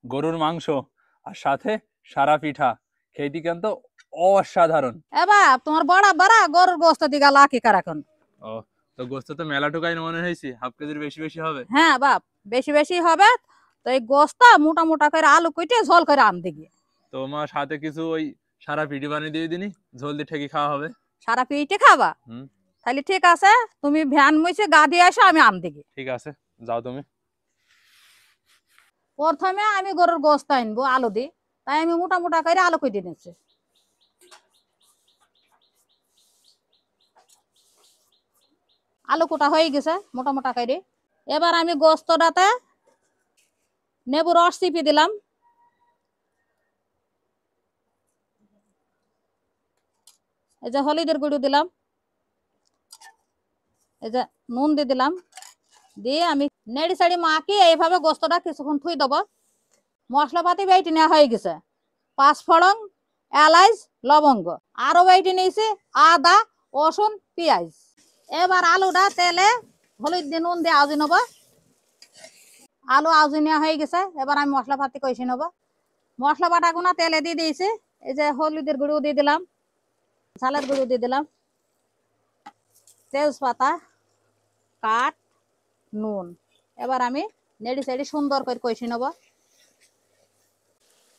গরুর মাংস আর সাথে সারা পিঠা খেতে কিন্তু অসাধারণ। এবার তোমার বড় বড় গরুর গোস্ত দিগা লাকি কার এখন। ও, তো গোস্ত তো মেলা টুকাই মনে হয়েছে, হাফ কেজির বেশি বেশি হবে। হ্যাঁ বাপ, বেশি বেশি হবে। তো এই গোস্ত মোটা মোটা করে আলু কুইটে ঝোল করে আন দিগি। তো মা সাথে কিছু ওই সারা পিঠি বানিয়ে দিয়ে দিনি, ঝোল দিয়ে ঠেকি খাওয়া হবে। সারা পিঠে খাবা? হুম, তাহলে ঠিক আছে, তুমি ভ্যান মুছে গা দিয়ে আসো, আমি আন দিগি। ঠিক আছে, যাও তুমি। প্রথমে আমি গরুর গোস্ত আনবো আলু দি, তাই আমি মোটা মোটা করে আলু কুইটে নিচ্ছি। আলু কোটা হয়ে গেছে মোটা মোটা করে। এবার আমি গোস্তটাতে নেবু রস চিপে দিলাম। এই যে হলুদের গুঁড়ো দিলাম, এই যে নুন দিয়ে দিলাম, দিয়ে আমি নেড়ি সাড়ি মাখি এইভাবে গোস্তটা কিছুক্ষণ থুই দেবো। মশলাপাতি বেটে নেওয়া হয়ে গেছে, পাঁচফোড়ন, এলাচ, লবঙ্গ, আরো বেটে নিয়েছি আদা, রসুন, পেঁয়াজ। এবার আলুটা তেলে হলুদ দিয়ে নুন দিয়ে আউজি নেবো। আলু আউজি নেওয়া হয়ে গেছে, এবার আমি মশলাপাতি কষে নেবো। মশলা বাটাগুনা তেলে দিয়ে দিয়েছি। এই যে হলুদের গুঁড়ো দিয়ে দিলাম, ঝালের গুঁড়ো দিয়ে দিলাম, তেজপাতা, কাঠ, নুন। এবার আমি নেড়ি সেড়ি সুন্দর করে কষে নেব।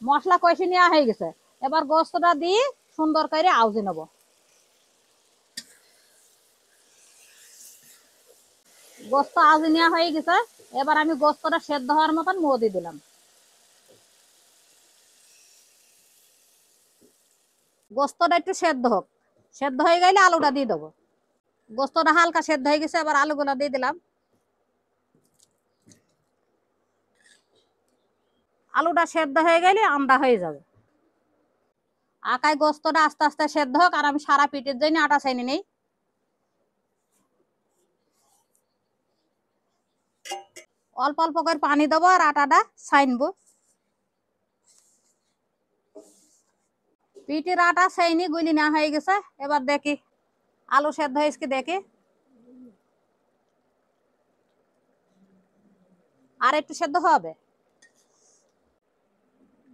মশলা কষে নেওয়া হয়ে গেছে, এবার গোস্তটা দিয়ে সুন্দর করে আউজি নেব। গোস্ত আউজি নেওয়া হয়ে গেছে, এবার আমি গোস্তটা সেদ্ধ হওয়ার মতন মো দিয়ে দিলাম। গোস্তটা একটু সেদ্ধ হোক, সেদ্ধ হয়ে গেলে আলুটা দিয়ে দেবো। গোস্তটা হালকা সেদ্ধ হয়ে গেছে, এবার আলুগুলো দিয়ে দিলাম। আলুটা সেদ্ধ হয়ে গেলে আন্দা হয়ে যাবে। আকাই গোস্তটা আস্তে আস্তে সেদ্ধ হোক, আর আমি সারা পিঠের জন্য আটা ছাইনি নেই। অল্প অল্প করে পানি দেবো আর আটাটা ছাইনবো। পিঠের আটা ছাইনি গুলি নেওয়া হয়ে গেছে, এবার দেখি আলু সেদ্ধ হয়েছে দেখি। আর একটু সেদ্ধ হবে।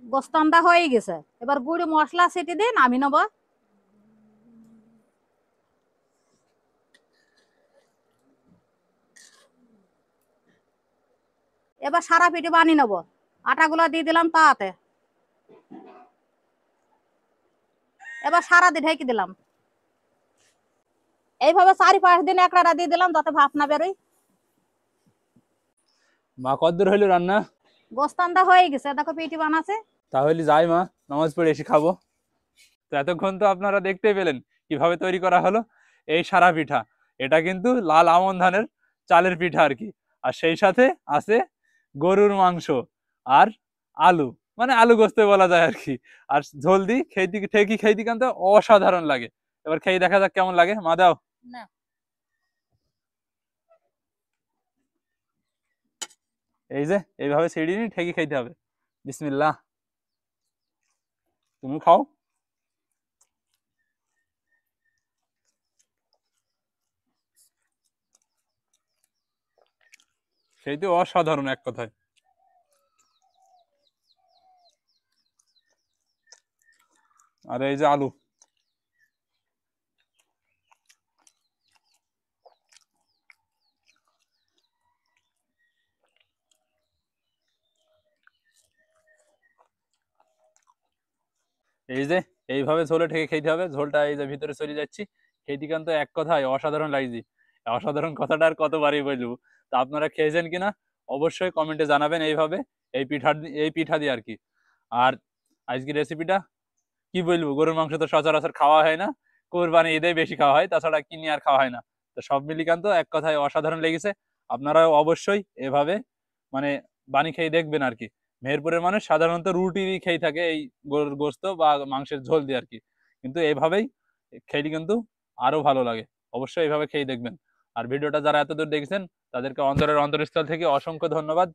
গোস্ত আন্দা হয়ে গেছে, এবার গুঁড়ি মশলা ছিটি দিয়ে নামি নেবো। এবার সারা পিঠে বানিয়ে নেবো। আটাগুলো দিয়ে দিলাম তাতে, এবার সারা দিয়ে ঢেকে দিলাম। এইভাবে 4-5 দিন একটা দিয়ে দিলাম যাতে ভাপ না বেরোয়। মা কতদূর হইলো রান্না? গোস্ত আন্দা হয়ে গেছে, দেখো পিঠে বানাচ্ছে। তাহলে যাই মা, নামাজ পড়ে এসে খাবো। তো এতক্ষণ তো আপনারা দেখতেই পেলেন কিভাবে তৈরি করা হলো এই সারা পিঠা। এটা কিন্তু লাল আমন ধানের চালের পিঠা আর কি। আর সেই সাথে আছে গরুর মাংস আর আলু, মানে আলু গোস্ত বলা যায় আর কি। আর ঝোল দি খেতে ঠেকি খেতে কিন্তু অসাধারণ লাগে। এবার খেয়ে দেখা যাক কেমন লাগে, মা দাও। না, এই যে এইভাবে ছিঁড়ি নি ঠেকি খাইতে হবে। বিসমিল্লাহ, তুমি খাও। খেতে অসাধারণ এক কথায়। আর এই যে আলু, এই যে এইভাবে ঝোলে ঠেকে খেতে হবে। ঝোলটা এই যে ভিতরে চলে যাচ্ছি, খেতে কিন্তু এক কথায় অসাধারণ লাগছে। অসাধারণ কথাটা আর কতবারই বলবো। তা আপনারা খেয়েছেন কিনা অবশ্যই কমেন্টে জানাবেন। এইভাবে এই পিঠা দিয়ে আর কি। আর আজকের রেসিপিটা কি বলবো, গরুর মাংস তো সচরাচর খাওয়া হয় না, কোরবানি ঈদে বেশি খাওয়া হয়, তাছাড়া কিনে আর খাওয়া হয় না। তো সব মিলিয়ে কিন্তু এক কথায় অসাধারণ লেগেছে। আপনারাও অবশ্যই এভাবে মানে বানিয়ে খেয়ে দেখবেন আর কি। মেহেরপুরের মানুষ সাধারণত রুটি খেয়ে থাকে এই গরুর গোস্ত বা মাংসের ঝোল দিয়ে আর কি। কিন্তু এইভাবেই খেলে কিন্তু আরো ভালো লাগে। অবশ্যই এইভাবে খেয়ে দেখবেন। আর ভিডিওটা যারা এতদূর দেখছেন তাদেরকে অন্তরের অন্তরস্থল থেকে অসংখ্য ধন্যবাদ।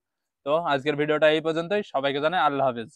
তো আজকের ভিডিওটা এই পর্যন্তই, সবাইকে জানাই আল্লাহ হাফেজ।